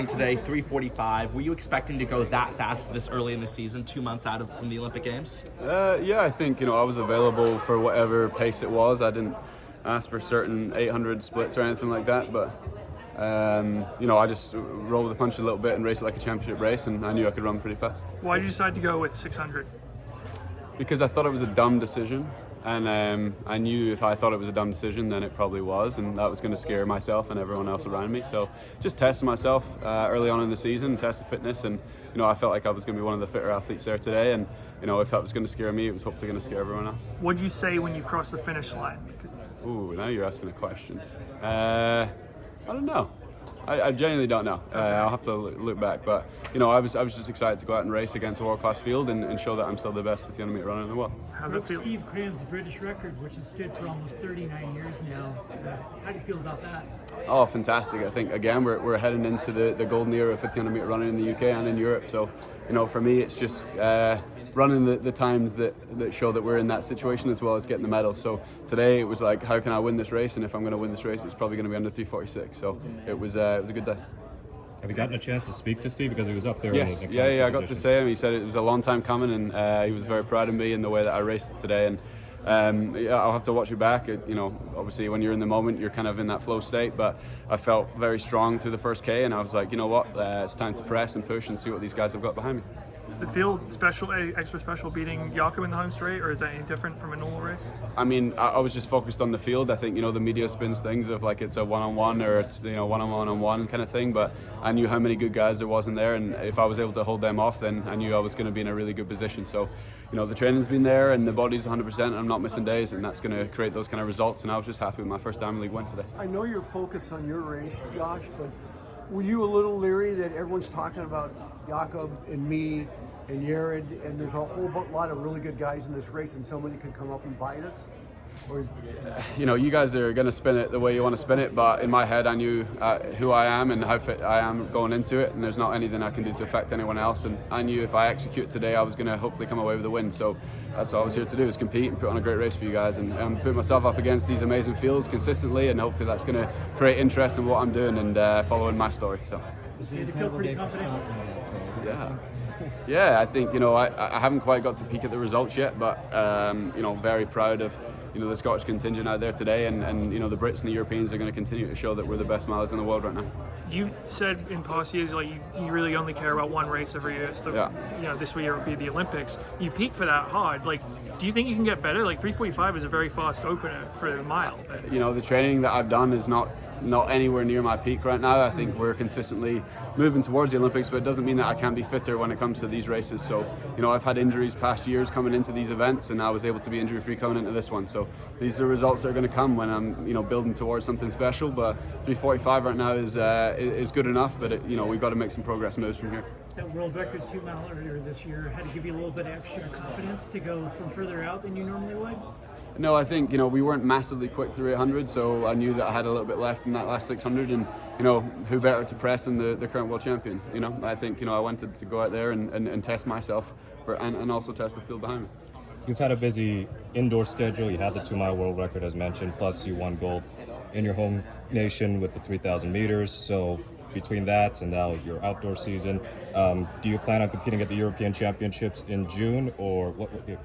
Today, 3:45. Were you expecting to go that fast this early in the season, 2 months out from the Olympic Games? Yeah, I think I was available for whatever pace it was. I didn't ask for certain 800 splits or anything like that, but I just rolled the punch a little bit and raced it like a championship race, and I knew I could run pretty fast. Why did you decide to go with 600? Because I thought it was a dumb decision. And I knew if I thought it was a dumb decision, then it probably was, and that was going to scare myself and everyone else around me. So just tested myself early on in the season, tested fitness, and I felt like I was going to be one of the fitter athletes there today. And if that was going to scare me, it was hopefully going to scare everyone else. What did you say when you crossed the finish line? Ooh, now you're asking a question. I don't know. I genuinely don't know. I'll have to look back, but I was just excited to go out and race against a world-class field and show that I'm still the best 50 meter runner in the world. How's it feel? Steve Cram's British record, which has stood for almost 39 years now. How do you feel about that? Oh, fantastic! I think again we're heading into the golden era of 50 meter running in the UK and in Europe. So for me, it's just running the times that show that we're in that situation, as well as getting the medal. So today it was like, how can I win this race? And if I'm going to win this race, it's probably going to be under 3:46. So it was a good day. Have you gotten a chance to speak to Steve, because he was up there? Yes, yeah, I got to say him. He said it was a long time coming, and he was very proud of me and the way that I raced it today. And I'll have to watch it back. Obviously when you're in the moment, you're kind of in that flow state, but I felt very strong through the first K, and I was like, you know what, it's time to press and push and see what these guys have got behind me. Does it feel special, extra special beating Jakob in the home straight, or is that any different from a normal race? I mean, I was just focused on the field. I think, the media spins things of like it's a one-on-one or it's, one-on-one kind of thing, but I knew how many good guys there was in there, and if I was able to hold them off, then I knew I was going to be in a really good position. So, the training's been there and the body's 100%, and I'm not missing days, and that's going to create those kind of results, and I was just happy with my first Diamond League win today. I know you're focused on your race, Josh, but were you a little leery that everyone's talking about Jakob and me and Jared, and there's a whole lot of really good guys in this race, and somebody could come up and bite us? You guys are going to spin it the way you want to spin it, but in my head I knew who I am and how fit I am going into it, and there's not anything I can do to affect anyone else, and I knew if I execute today I was going to hopefully come away with a win. So that's what I was here to do, is compete and put on a great race for you guys, and put myself up against these amazing fields consistently, and hopefully that's going to create interest in what I'm doing and following my story. So did you feel pretty confident? Yeah, I think I haven't quite got to peek at the results yet, but very proud of the Scottish contingent out there today, and the Brits and the Europeans are going to continue to show that we're the best milers in the world right now. You've said in past years like you really only care about one race every year. So this year would be the Olympics. You peak for that hard. Like, do you think you can get better? Like 3:45 is a very fast opener for a mile. The training that I've done is not anywhere near my peak right now. I think we're consistently moving towards the Olympics, but it doesn't mean that I can't be fitter when it comes to these races. So, I've had injuries past years coming into these events, and I was able to be injury-free coming into this one. So these are results that are going to come when I'm, building towards something special. But 3:45 right now is good enough, but we've got to make some progress moves from here. That world record 2 mile earlier this year had to give you a little bit extra confidence to go from further out than you normally would? No, I think we weren't massively quick through 800, so I knew that I had a little bit left in that last 600, and who better to press than the current world champion? I think I wanted to go out there and test myself and also test the field behind me. You've had a busy indoor schedule. You had the 2 mile world record as mentioned, plus you won gold in your home nation with the 3,000 meters. So between that and now your outdoor season, do you plan on competing at the European Championships in June, or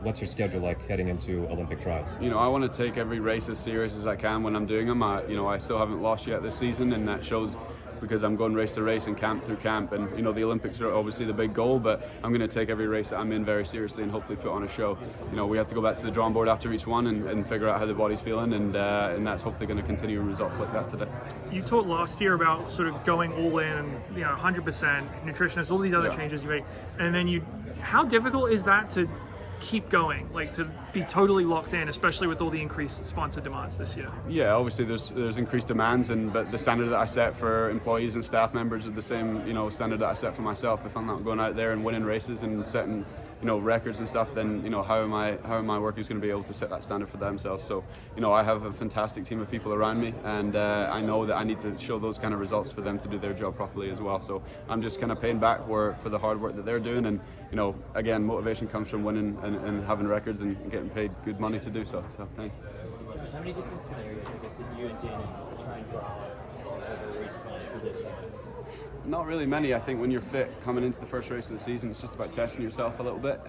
what's your schedule like heading into Olympic trials? I want to take every race as serious as I can when I'm doing them. I still haven't lost yet this season, and that shows because I'm going race to race and camp through camp, and the Olympics are obviously the big goal, but I'm going to take every race that I'm in very seriously and hopefully put on a show. We have to go back to the drawing board after each one and figure out how the body's feeling, and that's hopefully going to continue results like that today. You talked last year about sort of going all in, 100%, nutritionist, all these other changes you made, and then how difficult is that to keep going, like to be totally locked in, especially with all the increased sponsor demands this year? Yeah, obviously there's increased demands, but the standard that I set for employees and staff members is the same standard that I set for myself. If I'm not going out there and winning races and setting records and stuff, then how are my workers going to be able to set that standard for themselves? So I have a fantastic team of people around me, and I know that I need to show those kind of results for them to do their job properly as well. So I'm just kind of paying back for the hard work that they're doing, and again, motivation comes from winning and having records and getting paid good money to do so. So thanks. How many different scenarios did you and Daniel try and draw up as a race plan for this one? Not really many. I think when you're fit coming into the first race of the season, it's just about testing yourself a little bit.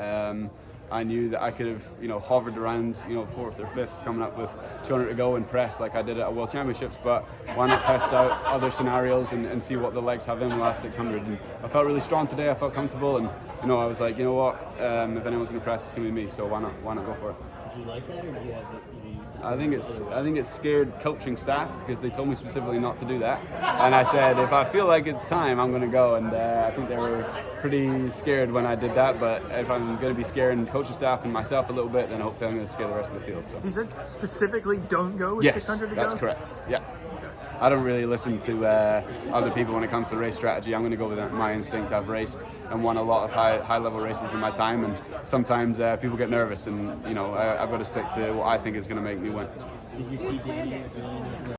I knew that I could have, hovered around, 4th or 5th, coming up with 200 to go and press like I did at World Championships. But why not test out other scenarios and see what the legs have in the last 600? And I felt really strong today. I felt comfortable, and I was like, you know what? If anyone's going to press, it's going to be me. So why not go for it? Did you like that, or do you have it? I think it's scared coaching staff, because they told me specifically not to do that, and I said if I feel like it's time, I'm going to go. And I think they were pretty scared when I did that. But if I'm going to be scaring coaching staff and myself a little bit, then hopefully I'm going to scare the rest of the field. So You said specifically don't go with yes, 600 to go? that's correct. Yeah. I don't really listen to other people when it comes to race strategy. I'm going to go with my instinct. I've raced and won a lot of high level races in my time, and sometimes people get nervous, and I've got to stick to what I think is going to make me win. Did you see Danny or Julian